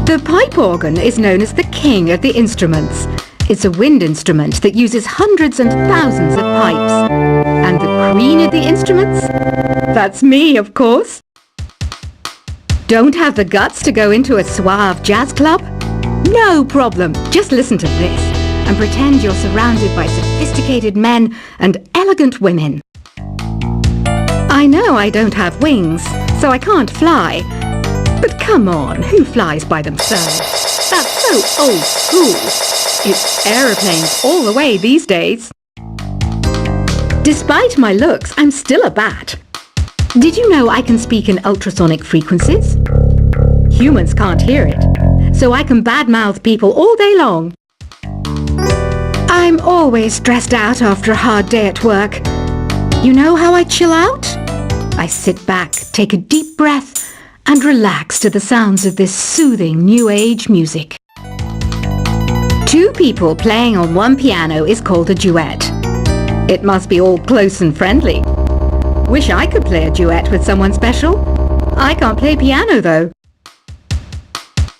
The pipe organ is known as the king of the instruments. It's a wind instrument that uses hundreds and thousands of pipes. And the queen of the instruments? That's me, of course. Don't have the guts to go into a suave jazz club? No problem. Just listen to this and pretend you're surrounded by sophisticated men and elegant women. I know I don't have wings, so I can't fly. But come on, who flies by themselves? That's so old school. It's aeroplanes all the way these days. Despite my looks, I'm still a bat. Did you know I can speak in ultrasonic frequencies? Humans can't hear it, so I can badmouth people all day long. I'm always stressed out after a hard day at work. You know how I chill out? I sit back, take a deep breath, and relax to the sounds of this soothing new age music. Two people playing on one piano is called a duet. It must be all close and friendly. Wish I could play a duet with someone special. I can't play piano though.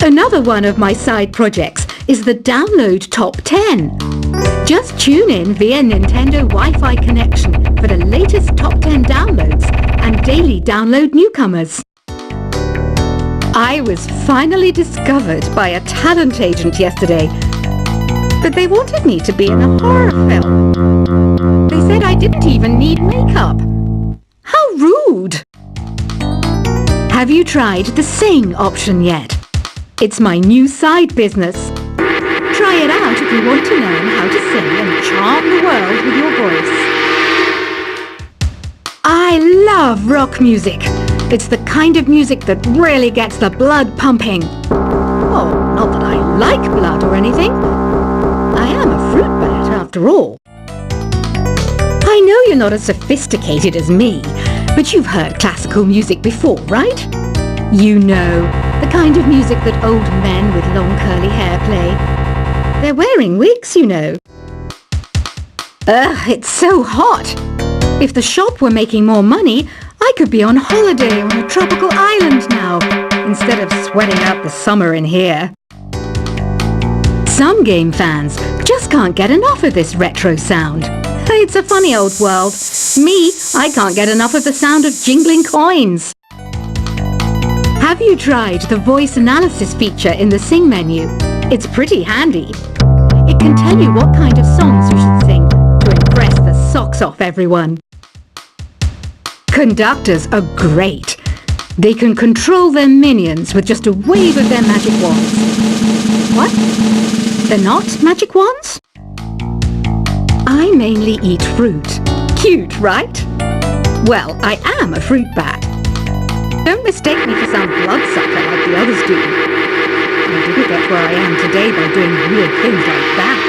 Another one of my side projects is the Download Top 10. Just tune in via Nintendo Wi-Fi connection for the latest Top 10 downloads and daily download newcomers. I was finally discovered by a talent agent yesterday, but they wanted me to be in a horror film. They said I didn't even need makeup. How rude! Have you tried the Sing option yet? It's my new side business. Try it out if you want to learn how to sing and charm the world with your voice. I love rock music. It's the kind of music that really gets the blood pumping. Oh, not that I like blood or anything. I am a fruit bat after all. I know you're not as sophisticated as me, but you've heard classical music before, right? You know, the kind of music that old men with long curly hair play. They're wearing wigs, you know. Ugh, it's so hot. If the shop were making more money, I could be on holiday on a tropical island now, instead of sweating out the summer in here. Some game fans just can't get enough of this retro sound. It's a funny old world. Me, I can't get enough of the sound of jingling coins. Have you tried the voice analysis feature in the Sing menu? It's pretty handy. It can tell you what kind of songs you should sing to impress the socks off everyone. Conductors are great. They can control their minions with just a wave of their magic wands. What? They're not magic wands? I mainly eat fruit. Cute, right? Well, I am a fruit bat. Don't mistake me for some bloodsucker like the others do. I didn't get where I am today by doing weird things like that.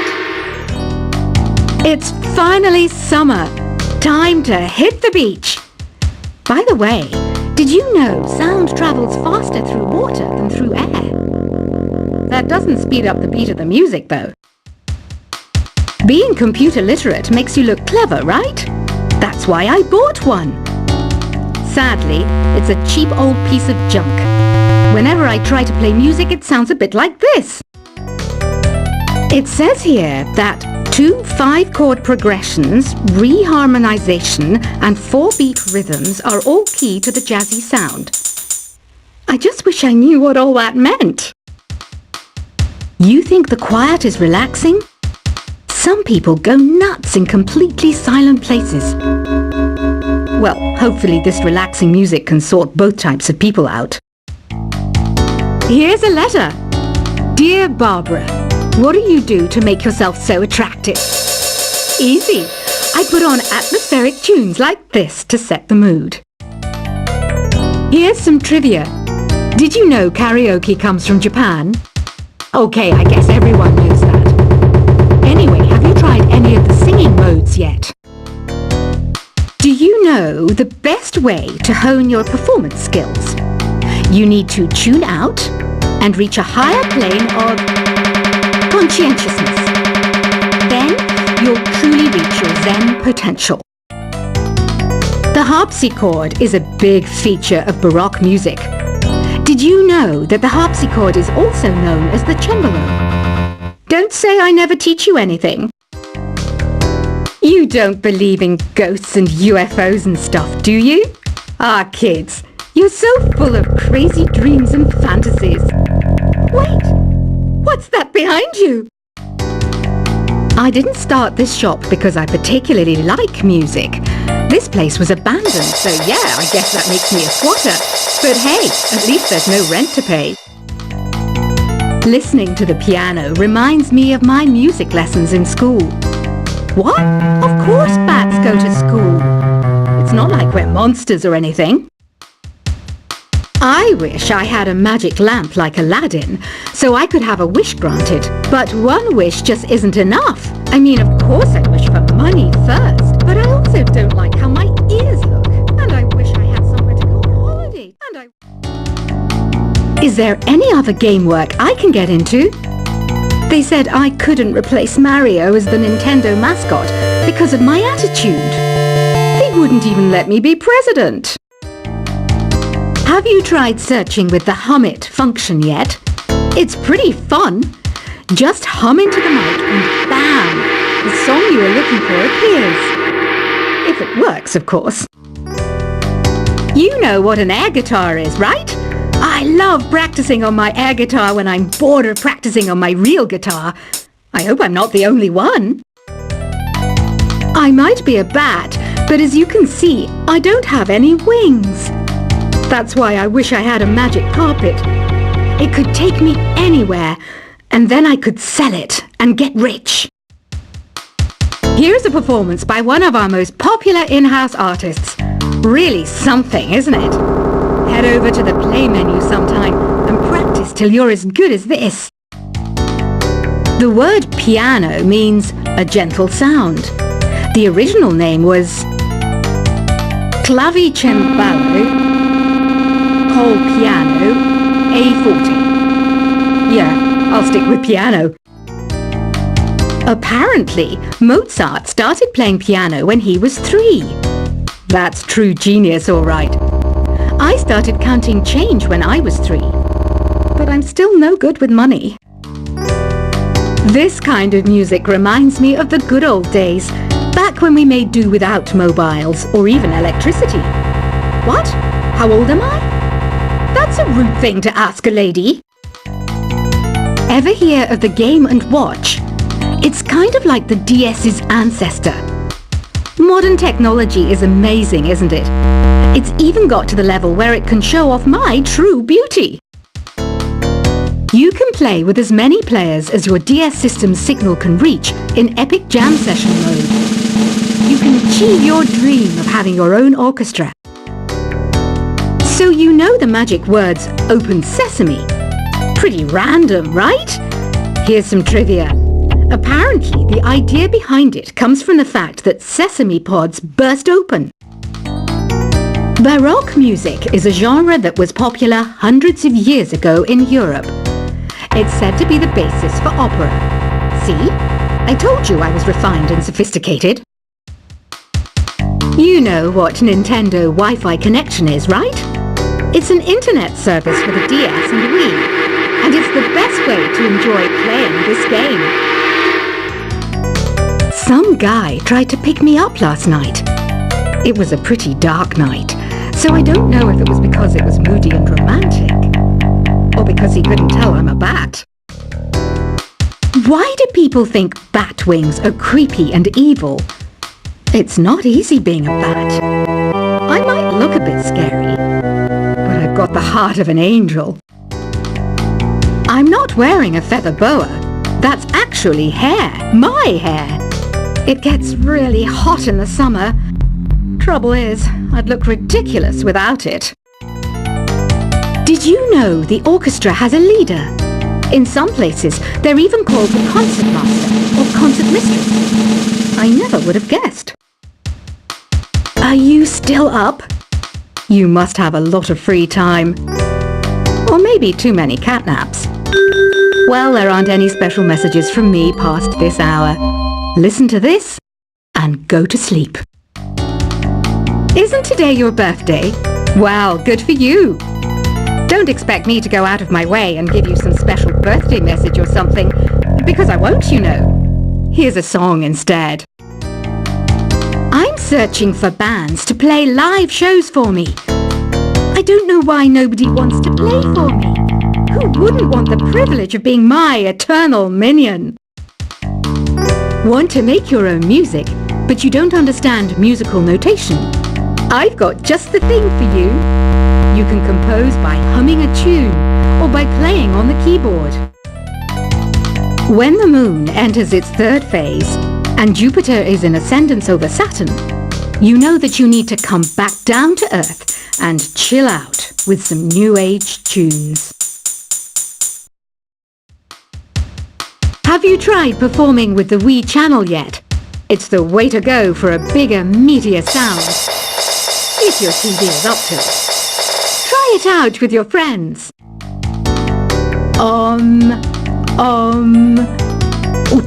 It's finally summer. Time to hit the beach. By the way, did you know sound travels faster through water than through air? That doesn't speed up the beat of the music, though. Being computer literate makes you look clever, right? That's why I bought one. Sadly, it's a cheap old piece of junk. Whenever I try to play music, it sounds a bit like this. It says here that 2 5-chord progressions, reharmonization, and 4-beat rhythms are all key to the jazzy sound. I just wish I knew what all that meant. You think the quiet is relaxing? Some people go nuts in completely silent places. Well, hopefully this relaxing music can sort both types of people out. Here's a letter. Dear Barbara, what do you do to make yourself so attractive? Easy. I put on atmospheric tunes like this to set the mood. Here's some trivia. Did you know karaoke comes from Japan? Okay, I guess everyone knows that. Anyway, have you tried any of the singing modes yet? Do you know the best way to hone your performance skills? You need to tune out and reach a higher plane of conscientiousness. Then you'll truly reach your Zen potential. The harpsichord is a big feature of Baroque music. Did Did you know that the harpsichord is also known as the cembalo? Don't say I never teach you anything. You don't believe in ghosts and UFOs and stuff, do you? Ah, kids, you're so full of crazy dreams and fantasies. Wait, what's that behind you? I didn't start this shop because I particularly like music. This place was abandoned, so yeah, I guess that makes me a squatter. But hey, at least there's no rent to pay. Listening to the piano reminds me of my music lessons in school. What? Of course bats go to school. It's not like we're monsters or anything. I wish I had a magic lamp like Aladdin, so I could have a wish granted. But one wish just isn't enough. I mean, of course I wish for money first, but I also don't like how my ears look. And I wish I had somewhere to go on holiday. Is there any other game work I can get into? They said I couldn't replace Mario as the Nintendo mascot because of my attitude. They wouldn't even let me be president. Have you tried searching with the Hum It function yet? It's pretty fun. Just hum into the mic and bam! The song you are looking for appears. If it works, of course. You know what an air guitar is, right? I love practicing on my air guitar when I'm bored of practicing on my real guitar. I hope I'm not the only one. I might be a bat, but as you can see, I don't have any wings. That's why I wish I had a magic carpet. It could take me anywhere, and then I could sell it and get rich. Here's a performance by one of our most popular in-house artists. Really something, isn't it? Head over to the play menu sometime and practice till you're as good as this. The word piano means a gentle sound. The original name was clavicembalo col piano A forte. Yeah, I'll stick with piano. Apparently, Mozart started playing piano when he was 3. That's true genius, all right. I started counting change when I was 3, but I'm still no good with money. This kind of music reminds me of the good old days, back when we made do without mobiles or even electricity. What? How old am I? That's a rude thing to ask a lady. Ever hear of the Game & Watch? It's kind of like the DS's ancestor. Modern technology is amazing, isn't it? It's even got to the level where it can show off my true beauty. You can play with as many players as your DS system's signal can reach in Epic Jam Session mode. You can achieve your dream of having your own orchestra. So you know the magic words Open Sesame. Pretty random, right? Here's some trivia. Apparently, the idea behind it comes from the fact that sesame pods burst open. Baroque music is a genre that was popular hundreds of years ago in Europe. It's said to be the basis for opera. See? I told you I was refined and sophisticated. You know what Nintendo Wi-Fi connection is, right? It's an internet service for the DS and Wii, and it's the best way to enjoy playing this game. Some guy tried to pick me up last night. It was a pretty dark night, so I don't know if it was because it was moody and romantic, or because he couldn't tell I'm a bat. Why do people think bat wings are creepy and evil? It's not easy being a bat. I might look a bit scary, but I've got the heart of an angel. I'm not wearing a feather boa. That's actually hair, my hair. It gets really hot in the summer. Trouble is, I'd look ridiculous without it. Did you know the orchestra has a leader? In some places, they're even called the concert master or concert mistress. I never would have guessed. Are you still up? You must have a lot of free time. Or maybe too many catnaps. Well, there aren't any special messages from me past this hour. Listen to this and go to sleep. Isn't today your birthday? Wow, good for you. Don't don't expect me to go out of my way and give you some special birthday message or something, because I won't, you know. Here's a song instead. I'm searching for bands to play live shows for me. I don't know why nobody wants to play for me. Who wouldn't want the privilege of being my eternal minion? Want to make your own music, but you don't understand musical notation? I've got just the thing for you. You can compose by humming a tune or by playing on the keyboard. When the moon enters its third phase and Jupiter is in ascendance over Saturn, you know that you need to come back down to Earth and chill out with some new age tunes. Have you tried performing with the Wii channel yet? It's the way to go for a bigger, meatier sound. If your TV is up to it. Try it out with your friends. Oh,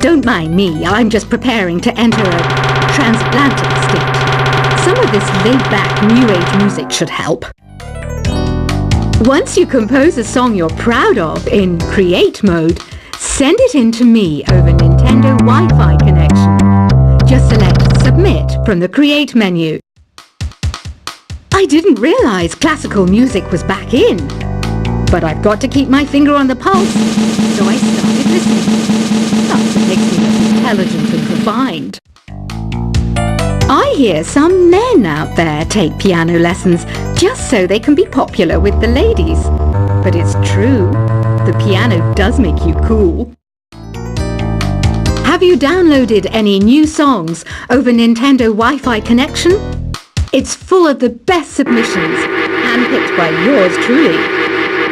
don't mind me. I'm just preparing to enter a transatlantic state. Some of this laid-back New Age music should help. Once you compose a song you're proud of in Create mode, send it in to me over Nintendo Wi-Fi connection. Just select Submit from the Create menu. I didn't realize classical music was back in, but I've got to keep my finger on the pulse, so I started listening. That's what makes me look intelligent and refined. I hear some men out there take piano lessons just so they can be popular with the ladies. But it's true, the piano does make you cool. Have you downloaded any new songs over Nintendo Wi-Fi connection? It's full of the best submissions, handpicked by yours truly.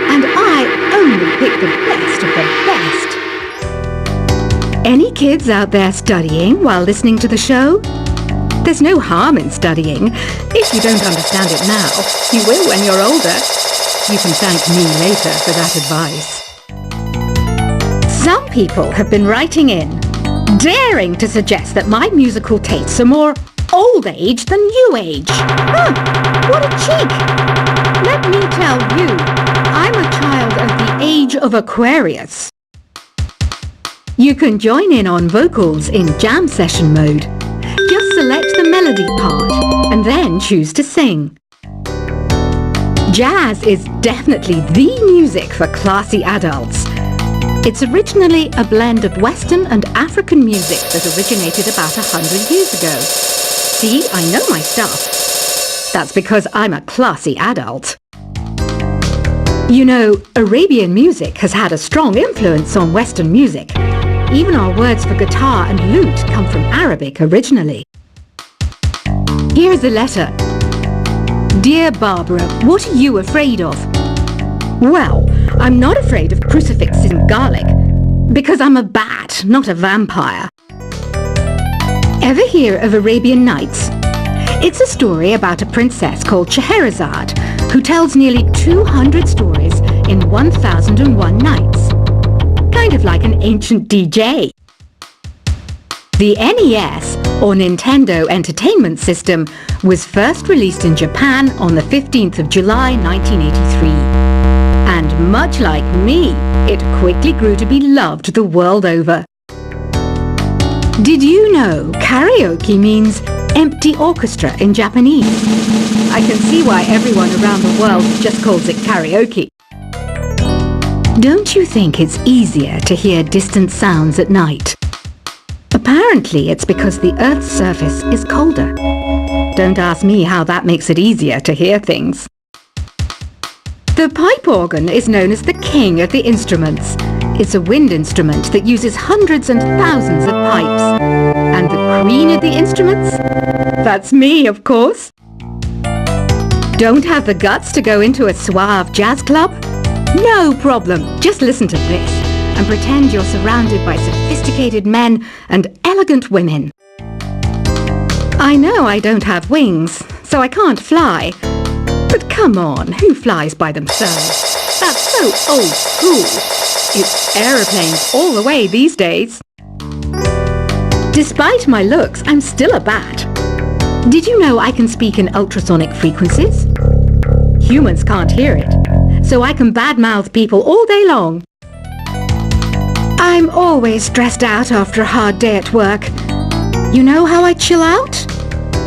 And I only pick the best of the best. Any kids out there studying while listening to the show? There's no harm in studying. If you don't understand it now, you will when you're older. You can thank me later for that advice. Some people have been writing in, daring to suggest that my musical tastes are more old age than new age. What a cheek! Let me tell you, I'm a child of the age of Aquarius. You can join in on vocals in jam session mode. Just select the melody part and then choose to sing. Jazz is definitely the music for classy adults. It's originally a blend of Western and African music that originated about 100 years ago. See, I know my stuff. That's because I'm a classy adult. You know, Arabian music has had a strong influence on Western music. Even our words for guitar and lute come from Arabic originally. Here's a letter. Dear Barbara, what are you afraid of? Well, I'm not afraid of crucifixes and garlic, because I'm a bat, not a vampire. Ever hear of Arabian Nights? It's a story about a princess called Scheherazade, who tells nearly 200 stories in 1001 nights. Kind of like an ancient DJ. The NES, or Nintendo Entertainment System, was first released in Japan on the 15th of July 1983. And much like me, it quickly grew to be loved the world over. Did you know karaoke means empty orchestra in Japanese? I can see why everyone around the world just calls it karaoke. Don't you think it's easier to hear distant sounds at night? Apparently it's because the Earth's surface is colder. Don't ask me how that makes it easier to hear things. The pipe organ is known as the king of the instruments. It's a wind instrument that uses hundreds and thousands of pipes. And the queen of the instruments? That's me, of course. Don't have the guts to go into a suave jazz club? No problem. Just listen to this and pretend you're surrounded by sophisticated men and elegant women. I know I don't have wings, so I can't fly. But come on, who flies by themselves? That's so old school. It's aeroplanes all the way these days. Despite my looks, I'm still a bat. Did you know I can speak in ultrasonic frequencies? Humans can't hear it. so I can badmouth people all day long. I'm always stressed out after a hard day at work. You know how I chill out?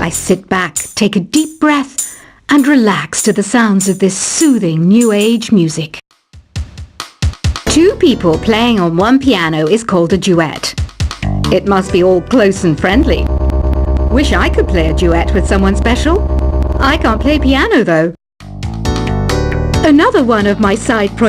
I sit back, take a deep breath, and relax to the sounds of this soothing new age music. Two people playing on one piano is called a duet. It must be all close and friendly. Wish I could play a duet with someone special. I can't play piano though. Another one of my side projects